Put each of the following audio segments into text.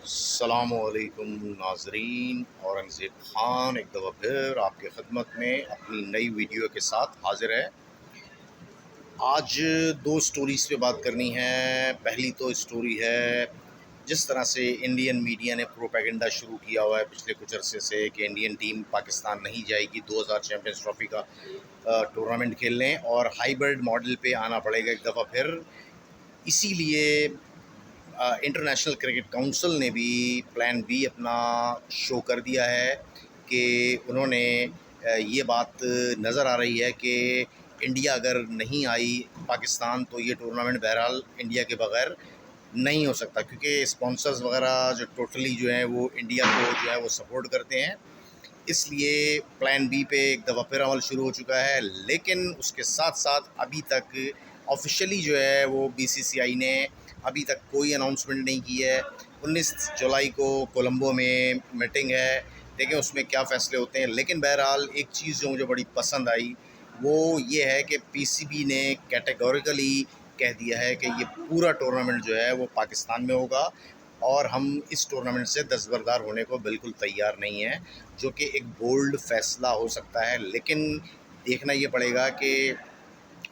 अस्सलामुअलैकुम नाजरीन। औरंगज़ेब ख़ान एक दफ़ा फिर आपकी खिदमत में अपनी नई वीडियो के साथ हाजिर है। आज दो स्टोरीज़ पे बात करनी है। पहली तो स्टोरी है जिस तरह से इंडियन मीडिया ने प्रोपेगेंडा शुरू किया हुआ है पिछले कुछ अरसे से कि इंडियन टीम पाकिस्तान नहीं जाएगी 2000 चैम्पियंस ट्रॉफ़ी का टूर्नामेंट खेलने और हाइब्रिड मॉडल पे आना पड़ेगा एक दफ़ा फिर। इसीलिए इंटरनेशनल क्रिकेट काउंसिल ने भी प्लान बी अपना शो कर दिया है कि उन्होंने ये बात नज़र आ रही है कि इंडिया अगर नहीं आई पाकिस्तान तो ये टूर्नामेंट बहरहाल इंडिया के बगैर नहीं हो सकता, क्योंकि स्पॉन्सर्स वगैरह जो टोटली जो है वो इंडिया को जो है वो सपोर्ट करते हैं। इसलिए प्लान बी पे एक दफ़ा फिर अमल शुरू हो चुका है। लेकिन उसके साथ साथ अभी तक ऑफिशियली जो है वो बीसीसीआई ने अभी तक कोई अनाउंसमेंट नहीं की है। 19 जुलाई को कोलंबो में मीटिंग है, देखें उसमें क्या फ़ैसले होते हैं। लेकिन बहरहाल एक चीज़ जो मुझे बड़ी पसंद आई वो ये है कि पीसीबी ने कैटेगोरिकली कह दिया है कि ये पूरा टूर्नामेंट जो है वो पाकिस्तान में होगा और हम इस टूर्नामेंट से दस्तबरदार होने को बिल्कुल तैयार नहीं हैं, जो कि एक बोल्ड फ़ैसला हो सकता है। लेकिन देखना ये पड़ेगा कि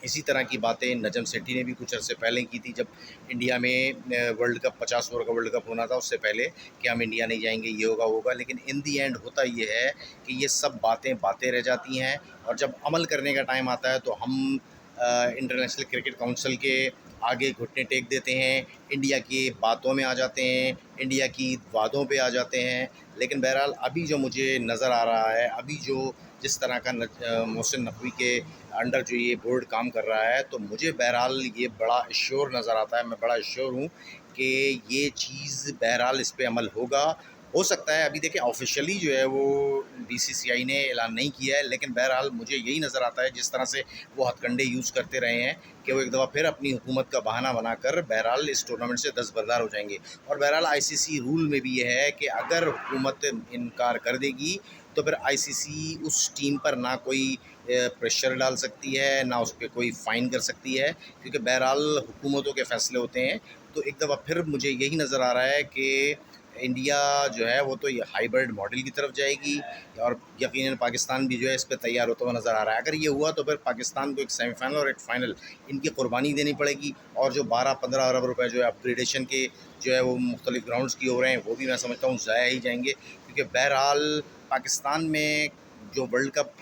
इसी तरह की बातें नजम सेठी ने भी कुछ अर्से पहले की थी, जब इंडिया में वर्ल्ड कप 50 ओवर का वर्ल्ड कप होना था उससे पहले, कि हम इंडिया नहीं जाएंगे, ये होगा होगा। लेकिन इन दी एंड होता ये है कि ये सब बातें बातें रह जाती हैं और जब अमल करने का टाइम आता है तो हम इंटरनेशनल क्रिकेट काउंसिल के आगे घुटने टेक देते हैं, इंडिया की बातों में आ जाते हैं, इंडिया की वादों पे आ जाते हैं। लेकिन बहरहाल अभी जो मुझे नज़र आ रहा है, अभी जो जिस तरह का मोहसिन नकवी के अंडर जो ये बोर्ड काम कर रहा है, तो मुझे बहरहाल ये बड़ा श्योर नज़र आता है। मैं बड़ा श्योर हूँ कि ये चीज़ बहरहाल इस पे अमल होगा। हो सकता है अभी देखें ऑफ़िशियली जो है वो बीसीसीआई ने ऐलान नहीं किया है, लेकिन बहरहाल मुझे यही नज़र आता है जिस तरह से वो हथकंडे यूज़ करते रहे हैं कि वो एक दफ़ा फिर अपनी हुकूमत का बहाना बनाकर बहरहाल इस टूर्नामेंट से दस्तबरदार हो जाएंगे। और बहरहाल आईसीसी रूल में भी ये है कि अगर हुकूमत इनकार कर देगी तो फिर आईसीसी उस टीम पर ना कोई प्रेशर डाल सकती है, ना उस पर कोई फ़ाइन कर सकती है, क्योंकि बहरहाल हुकूमतों के फ़ैसले होते हैं। तो एक दफ़ा फिर मुझे यही नज़र आ रहा है कि इंडिया जो है वो तो ये हाइब्रिड मॉडल की तरफ जाएगी और यकीनन पाकिस्तान भी जो है इस पे तैयार होता हुआ नज़र आ रहा है। अगर ये हुआ तो फिर पाकिस्तान को एक सेमीफाइनल और एक फ़ाइनल इनकी कुर्बानी देनी पड़ेगी, और जो 12-15 अरब रुपए जो है अपग्रेडेशन के जो है वो मुख्तलिफ ग्राउंड्स की हो रहे हैं, वो भी मैं समझता हूँ ज़ाया ही जाएंगे। क्योंकि बहरहाल पाकिस्तान में जो वर्ल्ड कप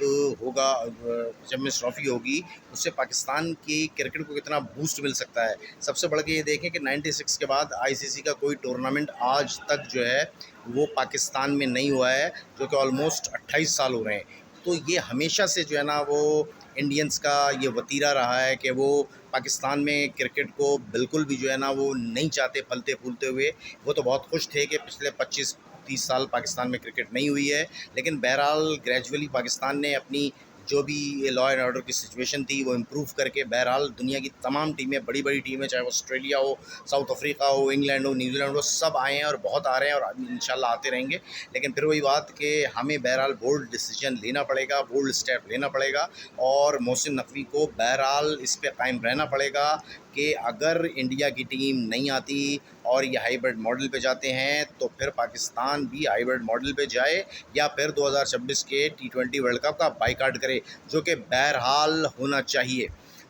होगा, चैम्पियंस ट्रॉफ़ी होगी, उससे पाकिस्तान की क्रिकेट को कितना बूस्ट मिल सकता है। सबसे बढ़ के ये देखें कि 96 के बाद आईसीसी का कोई टूर्नामेंट आज तक जो है वो पाकिस्तान में नहीं हुआ है, जो कि ऑलमोस्ट 28 साल हो रहे हैं। तो ये हमेशा से जो है ना वो इंडियन्स का ये वतीरा रहा है कि वो पाकिस्तान में क्रिकेट को बिल्कुल भी जो है ना वो नहीं चाहते फलते फूलते हुए। वो तो बहुत खुश थे कि पिछले 25-30 साल पाकिस्तान में क्रिकेट नहीं हुई है। लेकिन बहरहाल ग्रेजुअली पाकिस्तान ने अपनी जो भी ये लॉ एंड ऑर्डर की सिचुएशन थी वो इम्प्रूव करके बहरहाल दुनिया की तमाम टीमें, बड़ी बड़ी टीमें, चाहे वो ऑस्ट्रेलिया हो, साउथ अफ्रीका हो, इंग्लैंड हो, न्यूजीलैंड हो, सब आए हैं और बहुत आ रहे हैं और इंशाल्लाह आते रहेंगे। लेकिन फिर वही बात कि हमें बहरहाल बोल्ड डिसीजन लेना पड़ेगा, बोल्ड स्टेप लेना पड़ेगा और मोहसिन नकवी को बहरहाल इस पर कायम रहना पड़ेगा कि अगर इंडिया की टीम नहीं आती और ये हाइब्रिड मॉडल पे जाते हैं तो फिर पाकिस्तान भी हाइब्रिड मॉडल पे जाए, या फिर 2026 के T20 वर्ल्ड कप का बाइकाट करे, जो कि बहरहाल होना चाहिए।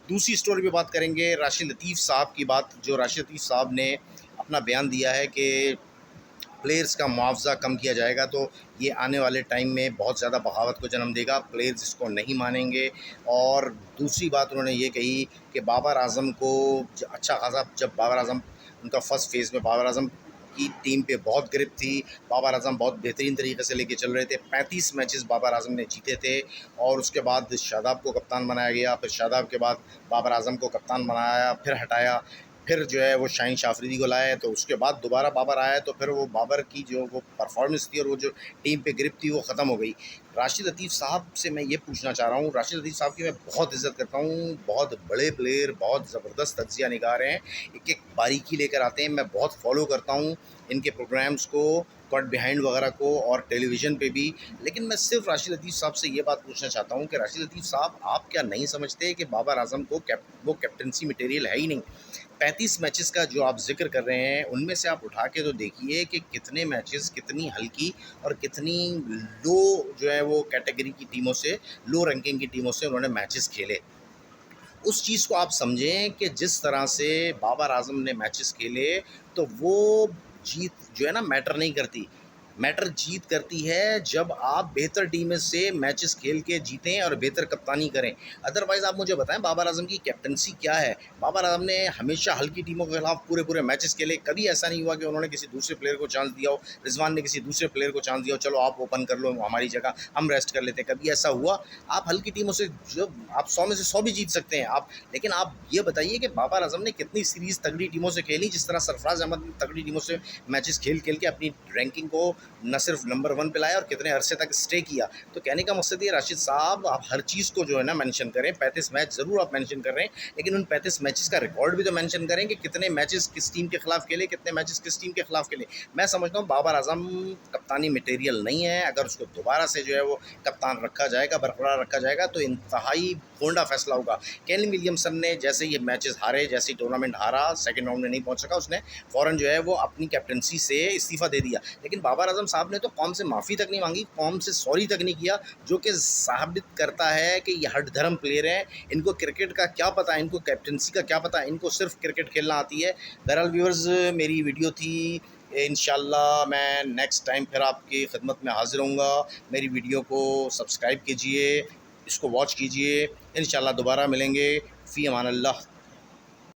दूसरी स्टोरी पे बात करेंगे राशिद लतीफ़ साहब की बात। जो राशिद लतीफ़ साहब ने अपना बयान दिया है कि प्लेयर्स का मुआवज़ा कम किया जाएगा, तो ये आने वाले टाइम में बहुत ज़्यादा बगावत को जन्म देगा। प्लेयर्स इसको नहीं मानेंगे। और दूसरी बात उन्होंने ये कही कि बाबर आज़म को अच्छा खासा, जब बाबर आज़म उनका फर्स्ट फेज़ में बाबर आज़म की टीम पे बहुत ग्रिप थी, बाबर आज़म बहुत बेहतरीन तरीके से लेके चल रहे थे, 35 मैचेस बाबर आज़म ने जीते थे। और उसके बाद शादाब को कप्तान बनाया गया, फिर शादाब के बाद बाबर आज़म को कप्तान बनाया, फिर हटाया, फिर जो है वो शाहीन शाफरीदी को लाया, तो उसके बाद दोबारा बाबर आया, तो फिर वो बाबर की जो वो परफॉर्मेंस थी और वो जो टीम पे ग्रिप थी वो ख़त्म हो गई। राशिद लतीफ़ साहब से मैं ये पूछना चाह रहा हूँ, राशिद लतीफ़ साहब की मैं बहुत इज़्ज़त करता हूँ, बहुत बड़े प्लेयर, बहुत ज़बरदस्त तज्ज़िया निगार हैं, एक एक बारीकी लेकर आते हैं। मैं बहुत फॉलो करता हूँ इनके प्रोग्राम्स को, कट बिहाइंड वगैरह को, और टेलीविज़न पे भी। लेकिन मैं सिर्फ राशिद लतीफ़ साहब से ये बात पूछना चाहता हूँ कि राशिद लतीफ़ साहब, आप क्या नहीं समझते कि बाबर आज़म को वो कैप्टनसी मटेरियल है ही नहीं? 35 मैचेस का जो आप ज़िक्र कर रहे हैं, उनमें से आप उठा के तो देखिए कि कितने मैचेस कितनी हल्की और कितनी लो जो है वो कैटेगरी की टीमों से, लो रैंकिंग की टीमों से उन्होंने मैचेस खेले। उस चीज़ को आप समझें कि जिस तरह से बाबर आज़म ने मैचेस खेले, तो वो जीत जो है ना मैटर नहीं करती। मैटर जीत करती है जब आप बेहतर टीम से मैचेस खेल के जीतें और बेहतर कप्तानी करें। अदरवाइज़ आप मुझे बताएं बाबर आज़म की कैप्टनसी क्या है? बाबर आज़म ने हमेशा हल्की टीमों के खिलाफ पूरे मैचेस खेले। कभी ऐसा नहीं हुआ कि उन्होंने किसी दूसरे प्लेयर को चांस दिया हो, रिजवान ने किसी दूसरे प्लेयर को चांस दिया हो, चलो आप ओपन कर लो हमारी जगह, हम रेस्ट कर लेते हैं। कभी ऐसा हुआ? आप हल्की टीमों से जो आप 100 में से 100 भी जीत सकते हैं आप। लेकिन आप ये बताइए कि बाबर आज़म ने कितनी सीरीज़ तगड़ी टीमों से खेली, जिस तरह सरफराज अहमद ने तगड़ी टीमों से मैचेस खेल के अपनी रैंकिंग को न सिर्फ नंबर 1 पे लाया और कितने अरसे तक स्टे किया। तो कहने का मकसद ये राशिद साहब, आप हर चीज़ को जो है ना मेंशन करें। 35 मैच ज़रूर आप मेंशन कर रहे हैं, लेकिन उन 35 मैचेस का रिकॉर्ड भी तो मेंशन करें कि कितने मैचेस किस टीम के खिलाफ खेले, कितने मैचेस किस टीम के खिलाफ खेले। मैं समझता हूँ बाबर आज़म कप्तानी मटेरियल नहीं है। अगर उसको दोबारा से जो है वो कप्तान रखा जाएगा, बरकरार रखा जाएगा, तो इंतहाई गोंडा फैसला होगा। केन विलियमसन ने जैसे ये मैचेस हारे, जैसे ही टूर्नामेंट हारा, सेकंड राउंड में नहीं पहुंच सका, उसने फ़ौरन जो है वो अपनी कैप्टनसी से इस्तीफ़ा दे दिया। लेकिन बाबर आज़म साहब ने तो कौम से माफ़ी तक नहीं मांगी, कौम से सॉरी तक नहीं किया, जो कि साबित करता है कि ये हठधर्म प्लेयर हैं। इनको क्रिकेट का क्या पता है, इनको कैप्टनसी का क्या पता है, इनको सिर्फ क्रिकेट खेलना आती है। बहरहाल व्यूअर्स, मेरी वीडियो थी, इंशाल्लाह मैं नेक्स्ट टाइम फिर आपकी खिदमत में हाज़िर होऊंगा। मेरी वीडियो को सब्सक्राइब कीजिए, इसको वॉच कीजिए। इंशाल्लाह दोबारा मिलेंगे। फ़ी अमान अल्लाह।